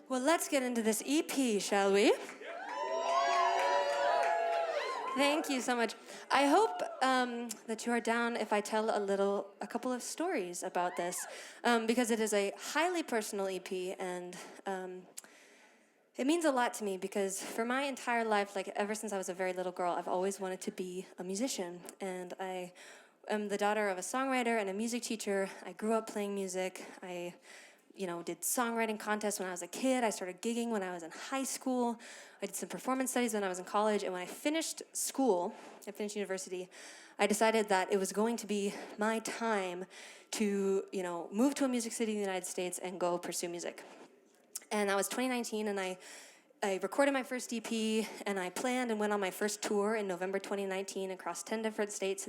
Well, let's get into this EP, shall we? Thank you so much. I hope that you are down if I tell a couple of stories about this, because it is a highly personal EP, and it means a lot to me because for my entire life, like ever since I was a very little girl, I've always wanted to be a musician, and I am the daughter of a songwriter and a music teacher. I grew up playing music. I did songwriting contests when I was a kid. I started gigging when I was in high school. I did some performance studies when I was in college. And when I finished university, I decided that it was going to be my time to, move to a music city in the United States and go pursue music. And that was 2019, and I recorded my first EP, and I planned and went on my first tour in November 2019 across 10 different states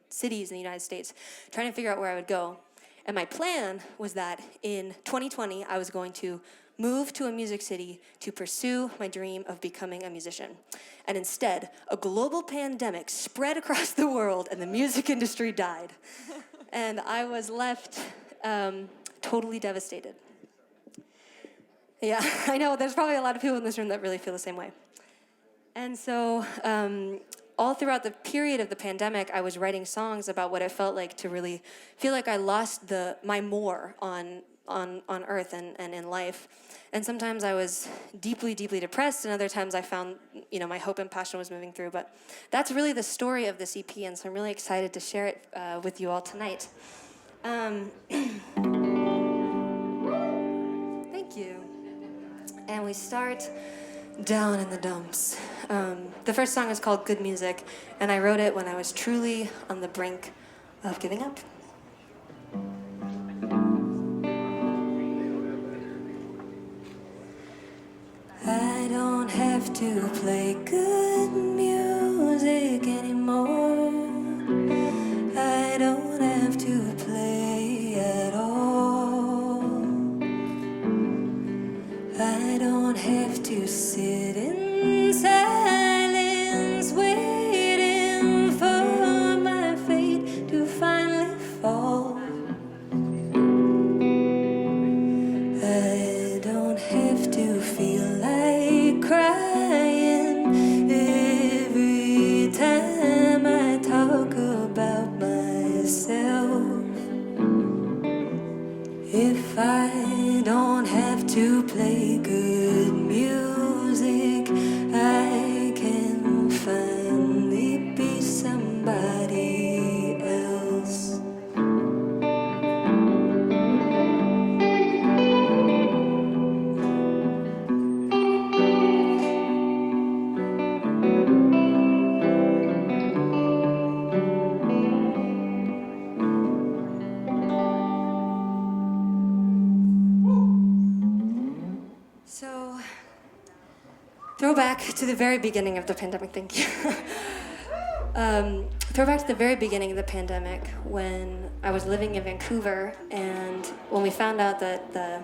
cities in the United States, trying to figure out where I would go. And my plan was that in 2020, I was going to move to a music city to pursue my dream of becoming a musician. And instead, a global pandemic spread across the world and the music industry died. And I was left totally devastated. Yeah, I know, there's probably a lot of people in this room that really feel the same way. And so all throughout the period of the pandemic, I was writing songs about what it felt like to really feel like I lost my more on earth and in life. And sometimes I was deeply, deeply depressed, and other times I found, my hope and passion was moving through. But that's really the story of this EP, and so I'm really excited to share it with you all tonight. Thank you. And we start down in the dumps. The first song is called Good Music, and I wrote it when I was truly on the brink of giving up. I don't have to play good music anymore. I don't have to play at all. I don't have to sit in silence waiting for my fate to finally fall. I don't have to feel like crying every time I talk about myself. If I don't have to play good music, I can finally be somebody else. So, throwback to the very beginning of the pandemic, thank you. Throwback to the very beginning of the pandemic when I was living in Vancouver, and when we found out that the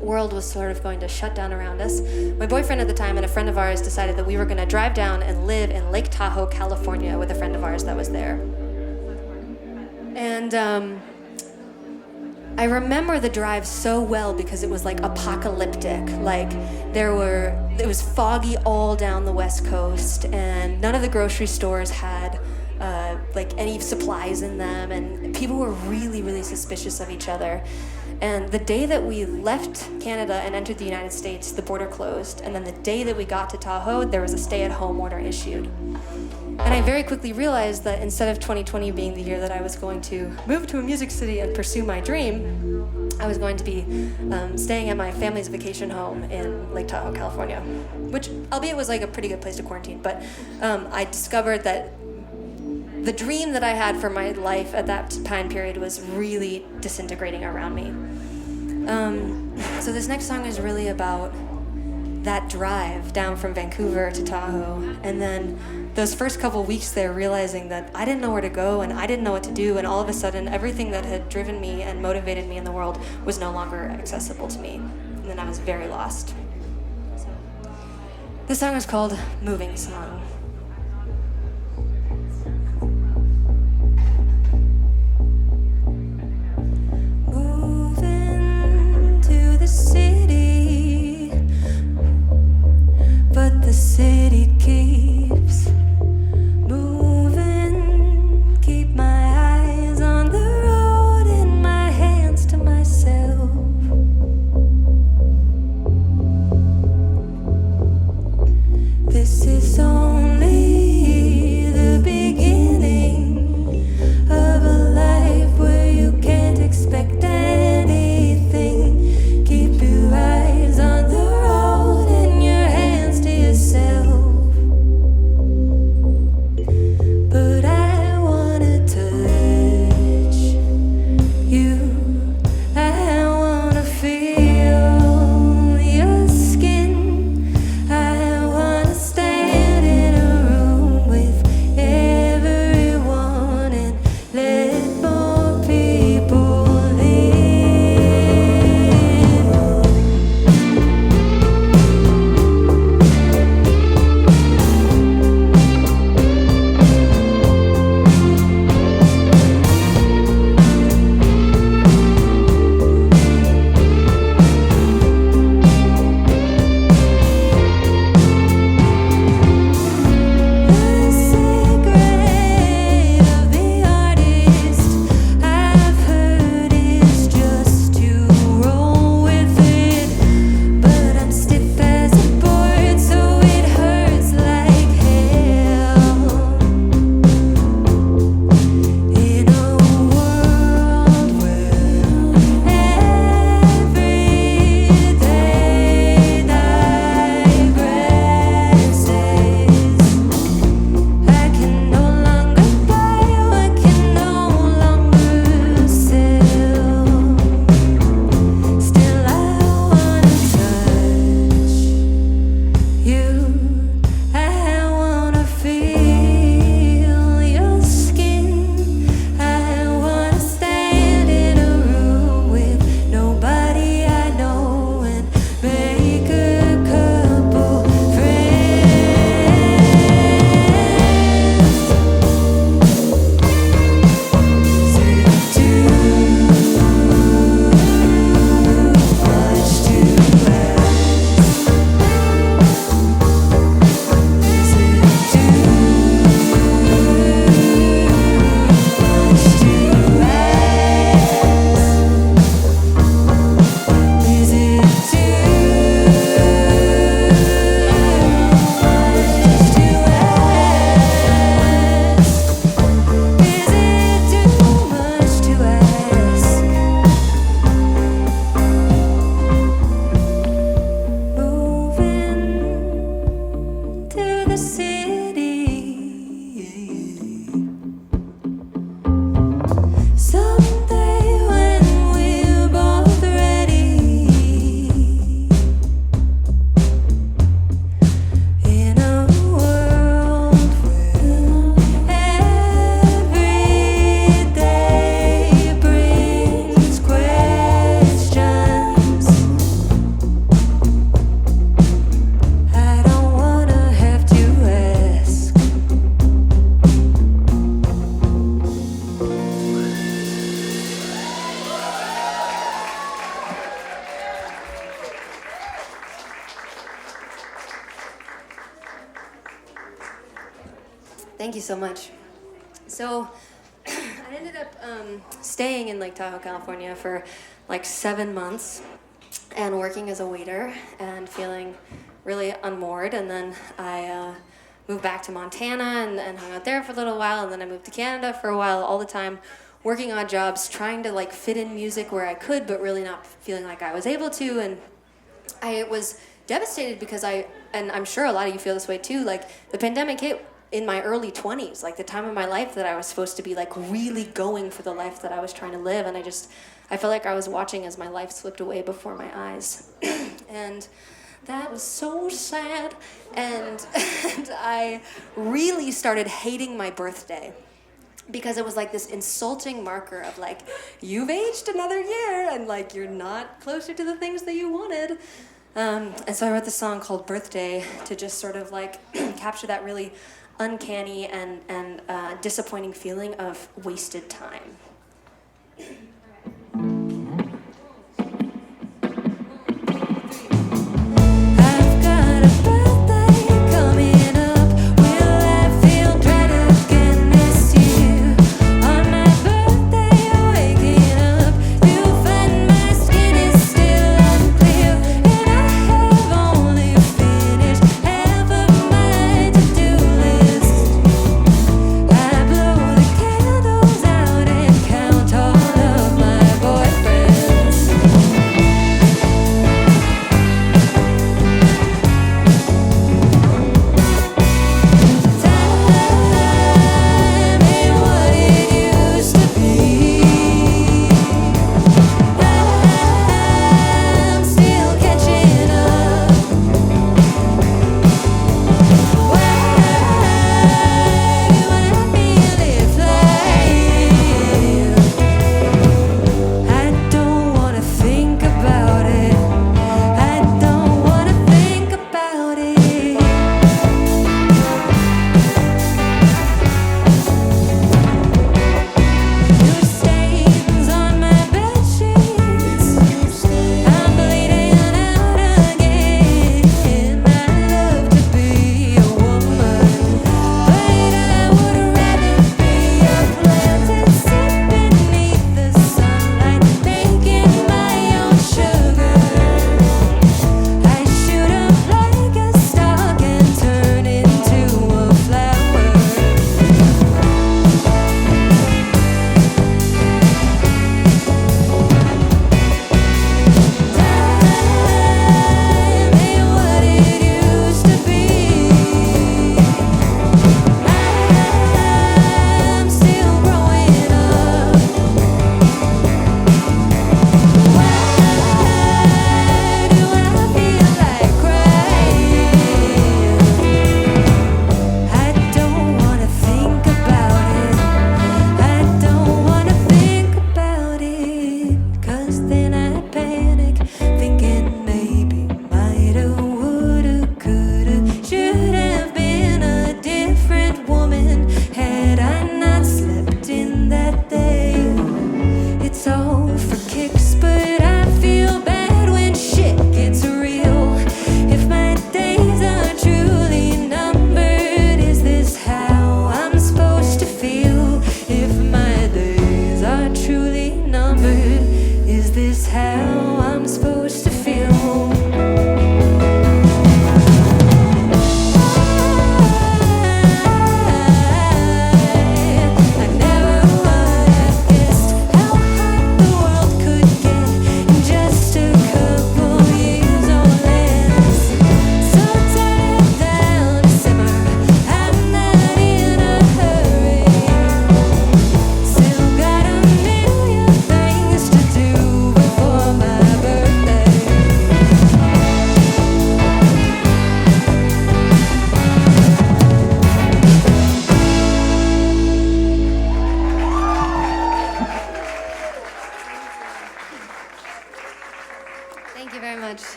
world was sort of going to shut down around us, my boyfriend at the time and a friend of ours decided that we were going to drive down and live in Lake Tahoe, California with a friend of ours that was there. And I remember the drive so well because it was like apocalyptic. Like it was foggy all down the West Coast, and none of the grocery stores had like any supplies in them, and people were really, really suspicious of each other. And the day that we left Canada and entered the United States, the border closed, and then the day that we got to Tahoe, there was a stay-at-home order issued. And I very quickly realized that instead of 2020 being the year that I was going to move to a music city and pursue my dream, I was going to be staying at my family's vacation home in Lake Tahoe, California, which, albeit was like a pretty good place to quarantine, but I discovered that the dream that I had for my life at that time period was really disintegrating around me. So this next song is really about that drive down from Vancouver to Tahoe, and then those first couple weeks there realizing that I didn't know where to go and I didn't know what to do, and all of a sudden everything that had driven me and motivated me in the world was no longer accessible to me, and then I was very lost. So, this song is called Moving Song. Moving to the city Thank you so much. So, I ended up staying in Lake Tahoe, California for like 7 months and working as a waiter and feeling really unmoored. And then I moved back to Montana and hung out there for a little while. And then I moved to Canada for a while, all the time working odd jobs, trying to like fit in music where I could, but really not feeling like I was able to. And I was devastated because and I'm sure a lot of you feel this way too, like the pandemic hit in my early 20s, like the time of my life that I was supposed to be like really going for the life that I was trying to live. And I felt like I was watching as my life slipped away before my eyes. And that was so sad. And I really started hating my birthday because it was like this insulting marker of like, you've aged another year and like you're not closer to the things that you wanted. And so I wrote this song called Birthday to just sort of like capture that really uncanny and disappointing feeling of wasted time.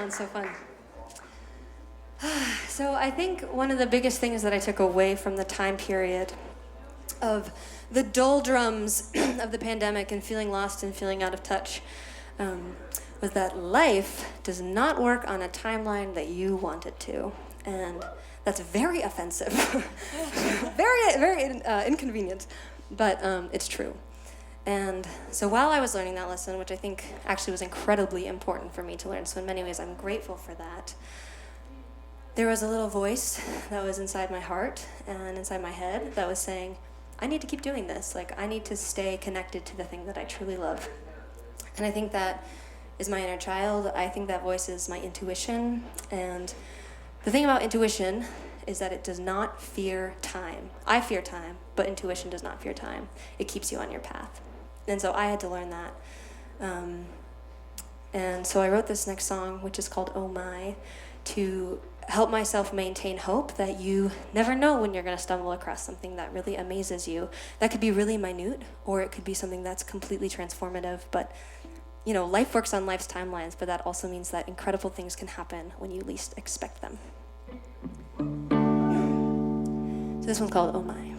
So fun. So I think one of the biggest things that I took away from the time period of the doldrums of the pandemic and feeling lost and feeling out of touch was that life does not work on a timeline that you want it to. And That's very offensive, very inconvenient, but it's true. And so while I was learning that lesson, which I think actually was incredibly important for me to learn, so in many ways I'm grateful for that, there was a little voice that was inside my heart and inside my head that was saying, I need to keep doing this. Like, I need to stay connected to the thing that I truly love. And I think that is my inner child. I think that voice is my intuition. And the thing about intuition is that it does not fear time. I fear time, but intuition does not fear time. It keeps you on your path. And so I had to learn that. And so I wrote this next song, which is called Oh My, to help myself maintain hope that you never know when you're going to stumble across something that really amazes you. That could be really minute, or it could be something that's completely transformative. But, you know, life works on life's timelines, but that also means that incredible things can happen when you least expect them. So this one's called Oh My.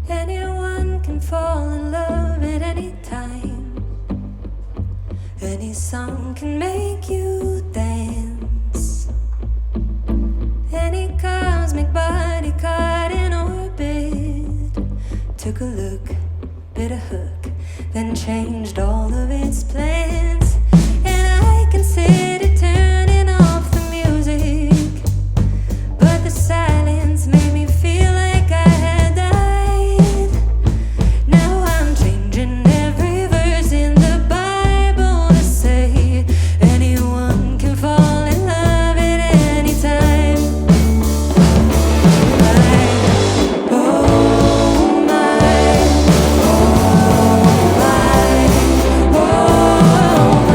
Anyone can fall in love at any time. Any song can make you dance. Any cosmic body caught in orbit took a look, bit a hook, then changed all of its plans. And I considered turning off the music, but the silence made me feel like I had died. Now I'm changing every verse in the Bible to say anyone can fall in love at any time. Oh my, oh my, oh my.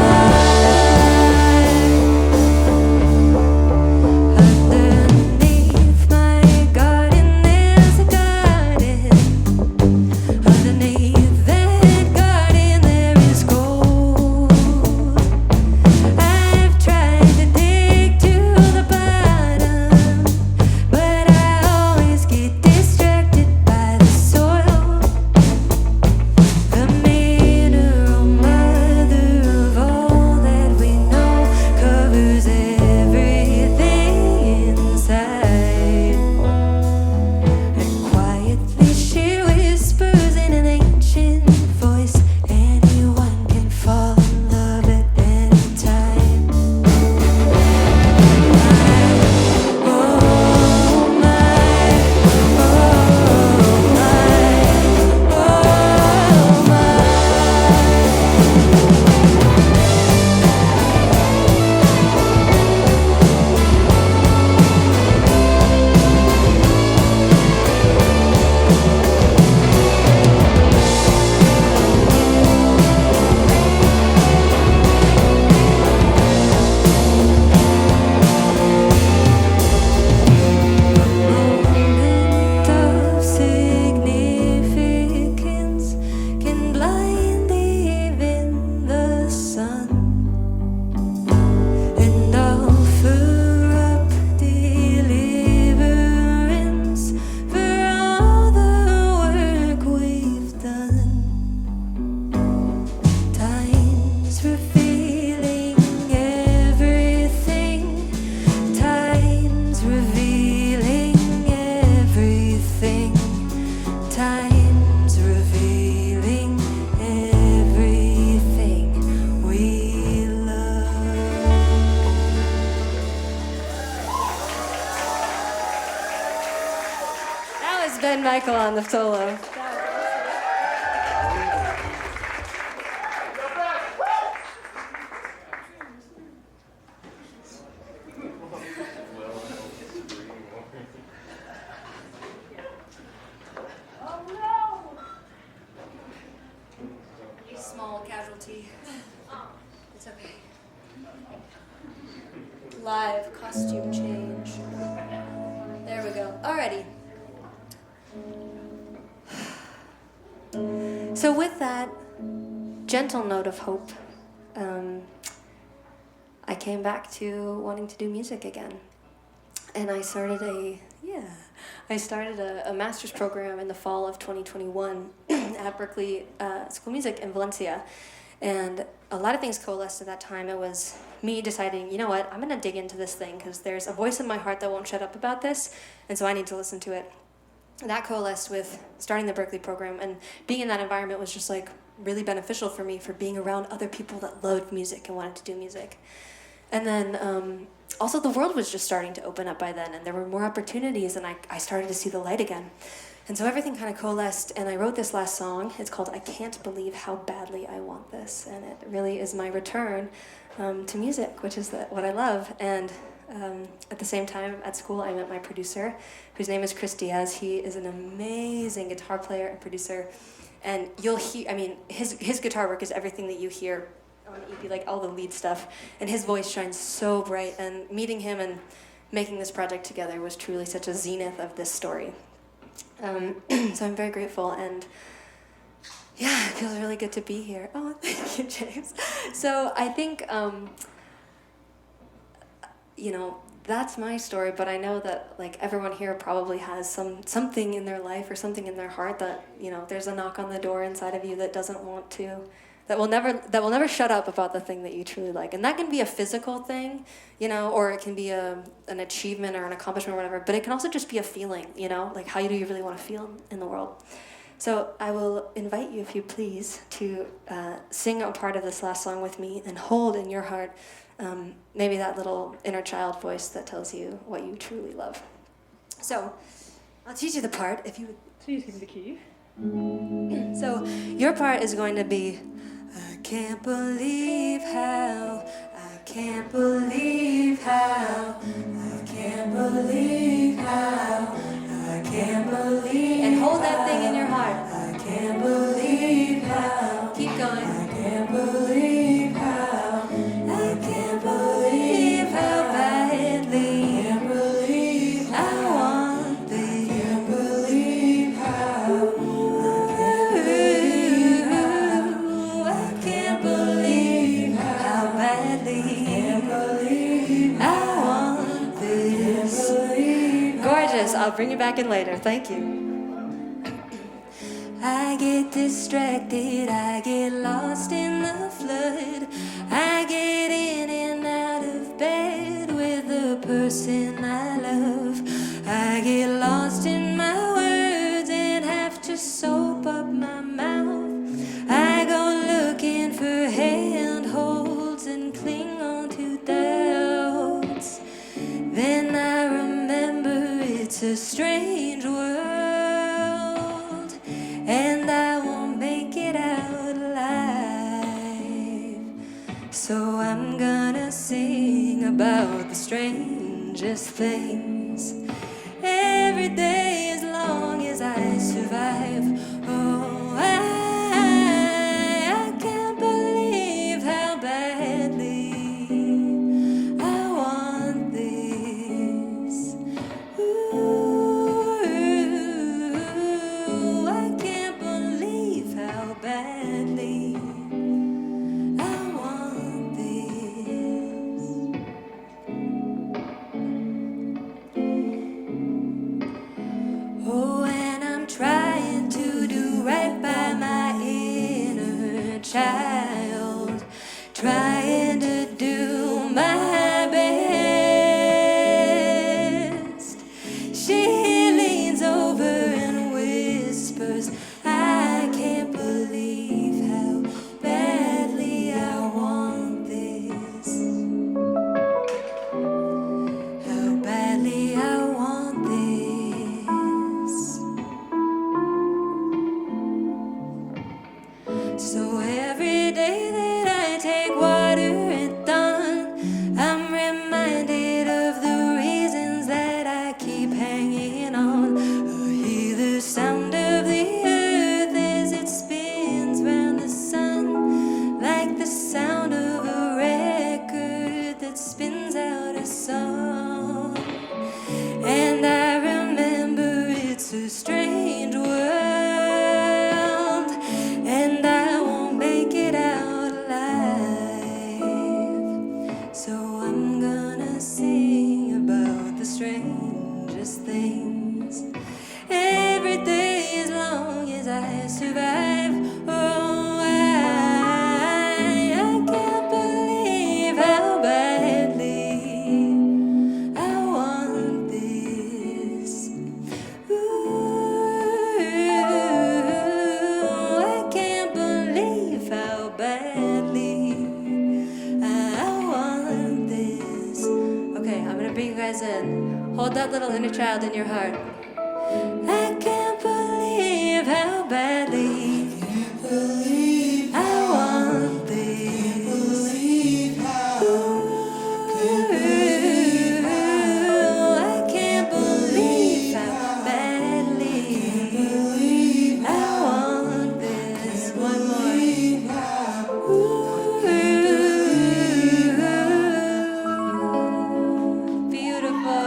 Underneath my garden there's a garden. Underneath that garden there is gold. I've tried to dig to the bottom, but I always get distracted by the soil. The mineral mother of all that we know covers everything inside. And quietly she whispers in an ancient voice, anyone can fall in love at any time. Oh my, oh my, oh my. Moment of significance can blind even the sun, and offer up deliverance for all the work we've done. Time's revealing everything. Time's revealing everything. Time's revealing everything we love. That was Ben Michael on the solo. Small casualty. It's okay. Live costume change. There we go. Alrighty. So with that gentle note of hope, I came back to wanting to do music again. And I started a master's program in the fall of 2021 at Berkeley School of Music in Valencia. And a lot of things coalesced at that time. It was me deciding, you know what, I'm going to dig into this thing because there's a voice in my heart that won't shut up about this, and so I need to listen to it. That coalesced with starting the Berkeley program, and being in that environment was just like really beneficial for me for being around other people that loved music and wanted to do music. And then also the world was just starting to open up by then, and there were more opportunities, and I started to see the light again. And so everything kind of coalesced, and I wrote this last song. It's called I Can't Believe How Badly I Want This, and it really is my return to music, which is what I love. And at the same time, at school, I met my producer, whose name is Chris Diaz. He is an amazing guitar player and producer, and you'll hear, I mean, his guitar work is everything that you hear on EP, like all the lead stuff, and his voice shines so bright, and meeting him and making this project together was truly such a zenith of this story. So I'm very grateful, and yeah, it feels really good to be here. Oh, thank you, James. So I think, you know, that's my story, but I know that like everyone here probably has something in their life or something in their heart that, you know, there's a knock on the door inside of you that doesn't want to, that will never shut up about the thing that you truly like. And that can be a physical thing, you know, or it can be an achievement or an accomplishment or whatever, but it can also just be a feeling, you know, like how do you really want to feel in the world. So I will invite you, if you please, to sing a part of this last song with me and hold in your heart maybe that little inner child voice that tells you what you truly love. So I'll teach you the part, if you would please sing the key. So your part is going to be, I can't believe how, I can't believe how, I can't believe how, I can't believe. And hold that thing in your heart. I can't believe how. Keep going. I can't believe how. I can't believe how badly. Can't believe I want this. Can't believe how. I can't believe how badly. Can't believe I want this. Gorgeous. I'll bring you back in later. Thank you. I get distracted, I get lost in the flood. I get in and out of bed with the person I love. I get lost in my words and have to soap up my mouth. I go looking for handholds and cling on to doubts. Then I remember it's a strange world, and I won't make it out alive. So I'm gonna sing about the strangest things every day as long as I survive. Oh, I can't believe how badly I want this. Ooh, I can't believe how badly I want this. Oh, and I'm trying to do right by my inner child, trying to do my best. She leans over and whispers, I can't believe how badly I want this. How badly I want this. So every day that I take water at dawn, I'm reminded of the reasons that I keep hanging on. I hear the sound of the earth as it spins round the sun, like the sound of a record that spins out a song. And I remember it's a strange world, and I won't make it out alive. So I'm gonna sing about the strangest things every day as long as I survive. Hold that little inner child in your heart. I can't believe how badly I want this. I can't believe how badly I want this. One more. Beautiful.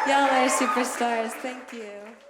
Y'all are superstars. Thank you.